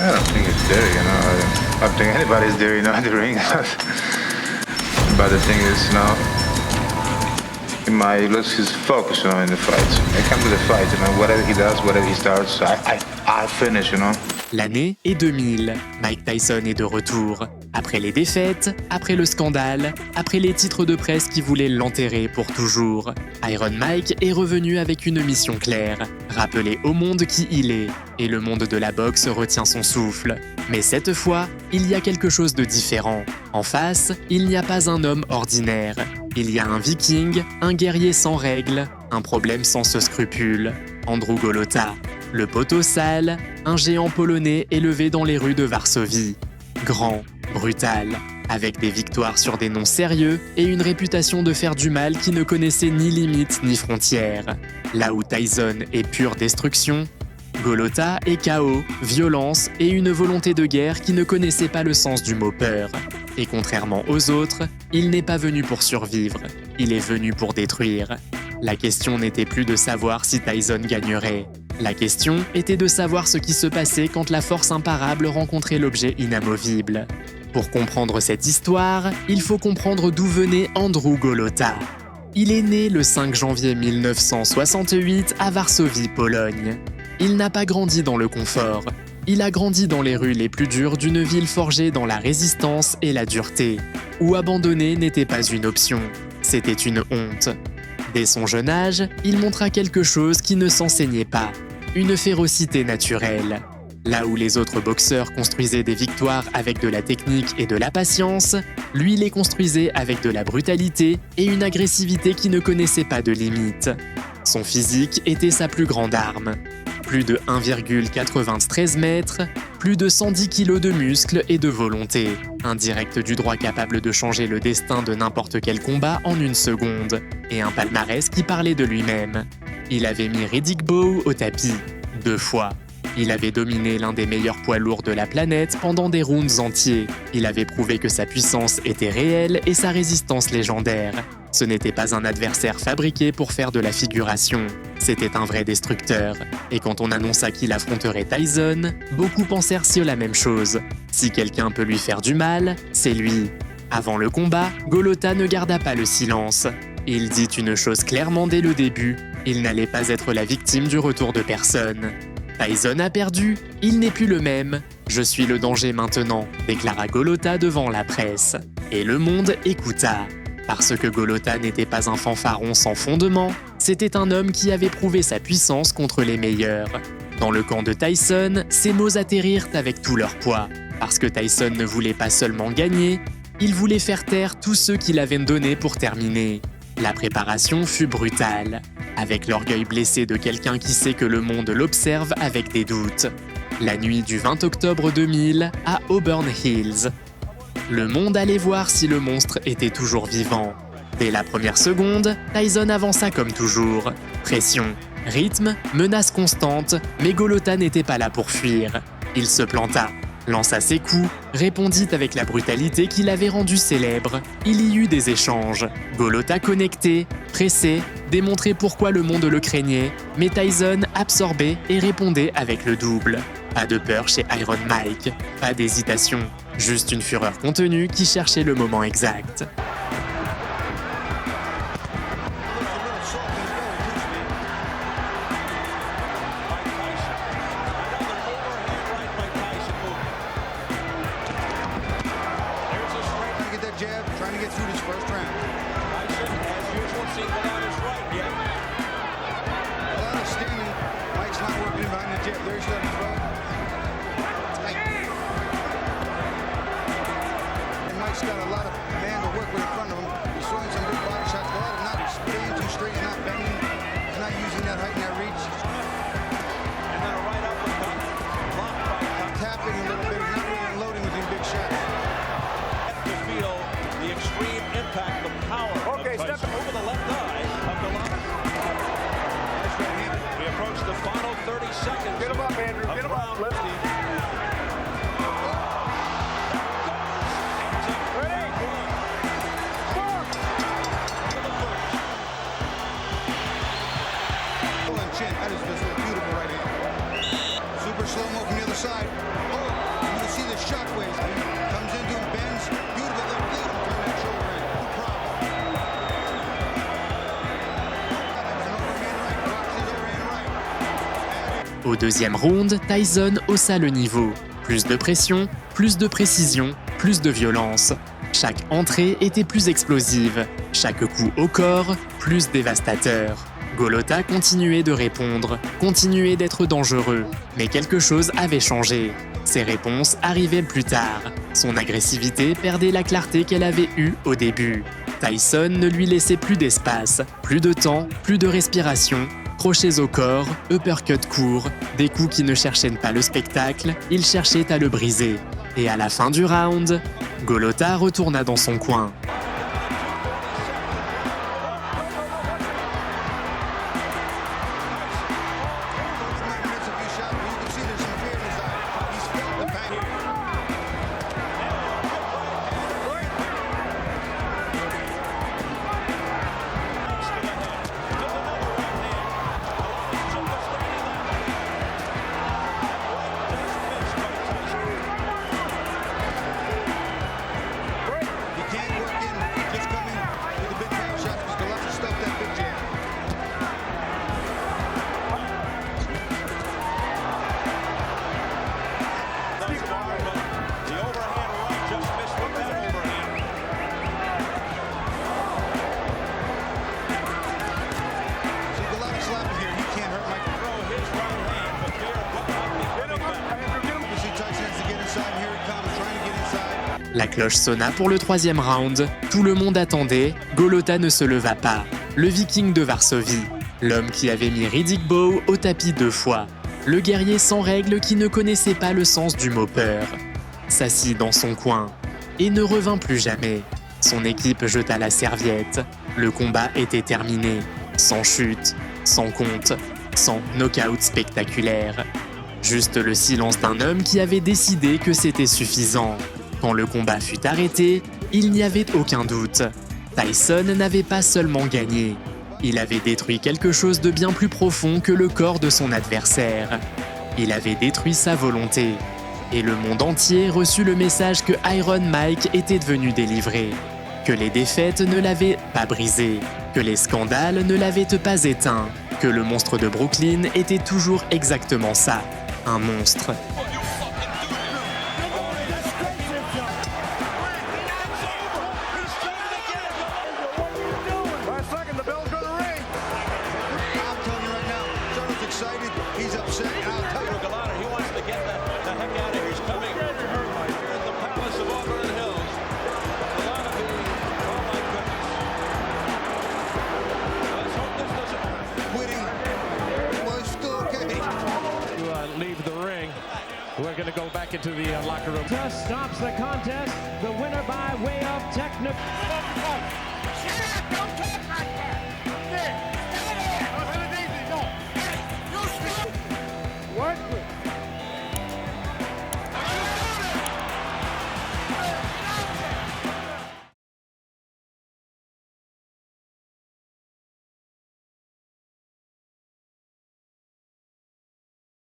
I don't think it's there, I don't think anybody's there, in the ring. But the thing is, he might lose his focus, in the fight. I come to the fight, whatever he does, whatever he starts, I finish, L'année est 2000. Mike Tyson est de retour. Après les défaites, après le scandale, après les titres de presse qui voulaient l'enterrer pour toujours, Iron Mike est revenu avec une mission claire, rappeler au monde qui il est. Et le monde de la boxe retient son souffle. Mais cette fois, il y a quelque chose de différent. En face, il n'y a pas un homme ordinaire. Il y a un viking, un guerrier sans règles, un problème sans ce scrupule. Andrew Golota. Le poteau sale, un géant polonais élevé dans les rues de Varsovie. Grand, brutal, avec des victoires sur des noms sérieux et une réputation de faire du mal qui ne connaissait ni limites ni frontières. Là où Tyson est pure destruction, Golota est chaos, violence et une volonté de guerre qui ne connaissait pas le sens du mot peur. Et contrairement aux autres, il n'est pas venu pour survivre, il est venu pour détruire. La question n'était plus de savoir si Tyson gagnerait. La question était de savoir ce qui se passait quand la force imparable rencontrait l'objet inamovible. Pour comprendre cette histoire, il faut comprendre d'où venait Andrew Golota. Il est né le 5 janvier 1968 à Varsovie, Pologne. Il n'a pas grandi dans le confort. Il a grandi dans les rues les plus dures d'une ville forgée dans la résistance et la dureté, où abandonner n'était pas une option, c'était une honte. Dès son jeune âge, il montra quelque chose qui ne s'enseignait pas, une férocité naturelle. Là où les autres boxeurs construisaient des victoires avec de la technique et de la patience, lui les construisait avec de la brutalité et une agressivité qui ne connaissait pas de limite. Son physique était sa plus grande arme. Plus de 1,93 mètres, plus de 110 kilos de muscles et de volonté. Un direct du droit capable de changer le destin de n'importe quel combat en une seconde. Et un palmarès qui parlait de lui-même. Il avait mis Riddick Bowe au tapis, 2 fois. Il avait dominé l'un des meilleurs poids lourds de la planète pendant des rounds entiers. Il avait prouvé que sa puissance était réelle et sa résistance légendaire. Ce n'était pas un adversaire fabriqué pour faire de la figuration. C'était un vrai destructeur. Et quand on annonça qu'il affronterait Tyson, beaucoup pensèrent sur la même chose. Si quelqu'un peut lui faire du mal, c'est lui. Avant le combat, Golota ne garda pas le silence. Il dit une chose clairement dès le début, il n'allait pas être la victime du retour de personne. Tyson a perdu, il n'est plus le même. Je suis le danger maintenant, déclara Golota devant la presse. Et le monde écouta. Parce que Golota n'était pas un fanfaron sans fondement, c'était un homme qui avait prouvé sa puissance contre les meilleurs. Dans le camp de Tyson, ces mots atterrirent avec tout leur poids. Parce que Tyson ne voulait pas seulement gagner, il voulait faire taire tous ceux qui l'avaient donné pour terminer. La préparation fut brutale, avec l'orgueil blessé de quelqu'un qui sait que le monde l'observe avec des doutes. La nuit du 20 octobre 2000, à Auburn Hills. Le monde allait voir si le monstre était toujours vivant. Dès la première seconde, Tyson avança comme toujours. Pression, rythme, menace constante, mais Golota n'était pas là pour fuir. Il se planta, lança ses coups, répondit avec la brutalité qui l'avait rendu célèbre. Il y eut des échanges. Golota connecté, pressé, démontrait pourquoi le monde le craignait, mais Tyson absorbait et répondait avec le double. Pas de peur chez Iron Mike, pas d'hésitation, juste une fureur contenue qui cherchait le moment exact. That is just beautiful right here. Super slow-mo from the other side. Oh! the shockwaves. Comes into him, bends. Beautiful little lead him. Turn that shoulder in. No problem. That's an overhand right. Watch his overhand right. Au deuxième round, Tyson haussa le niveau. Plus de pression, plus de précision, plus de violence. Chaque entrée était plus explosive, chaque coup au corps plus dévastateur. Golota continuait de répondre, continuait d'être dangereux, mais quelque chose avait changé. Ses réponses arrivaient plus tard. Son agressivité perdait la clarté qu'elle avait eue au début. Tyson ne lui laissait plus d'espace, plus de temps, plus de respiration. Crochets au corps, uppercut court, des coups qui ne cherchaient pas le spectacle, il cherchait à le briser. Et à la fin du round, Golota retourna dans son coin. La cloche sonna pour le troisième round. Tout le monde attendait. Golota ne se leva pas. Le Viking de Varsovie. L'homme qui avait mis Riddick Bowe au tapis 2 fois. Le guerrier sans règles qui ne connaissait pas le sens du mot peur. S'assit dans son coin et ne revint plus jamais. Son équipe jeta la serviette. Le combat était terminé. Sans chute, sans compte, sans knockout spectaculaire. Juste le silence d'un homme qui avait décidé que c'était suffisant. Quand le combat fut arrêté, il n'y avait aucun doute. Tyson n'avait pas seulement gagné, il avait détruit quelque chose de bien plus profond que le corps de son adversaire. Il avait détruit sa volonté. Et le monde entier reçut le message que Iron Mike était devenu délivré. Que les défaites ne l'avaient pas brisé. Que les scandales ne l'avaient pas éteint. Que le monstre de Brooklyn était toujours exactement ça, un monstre. We're going to go back into the locker room. Just stops the contest. The winner by way of technical.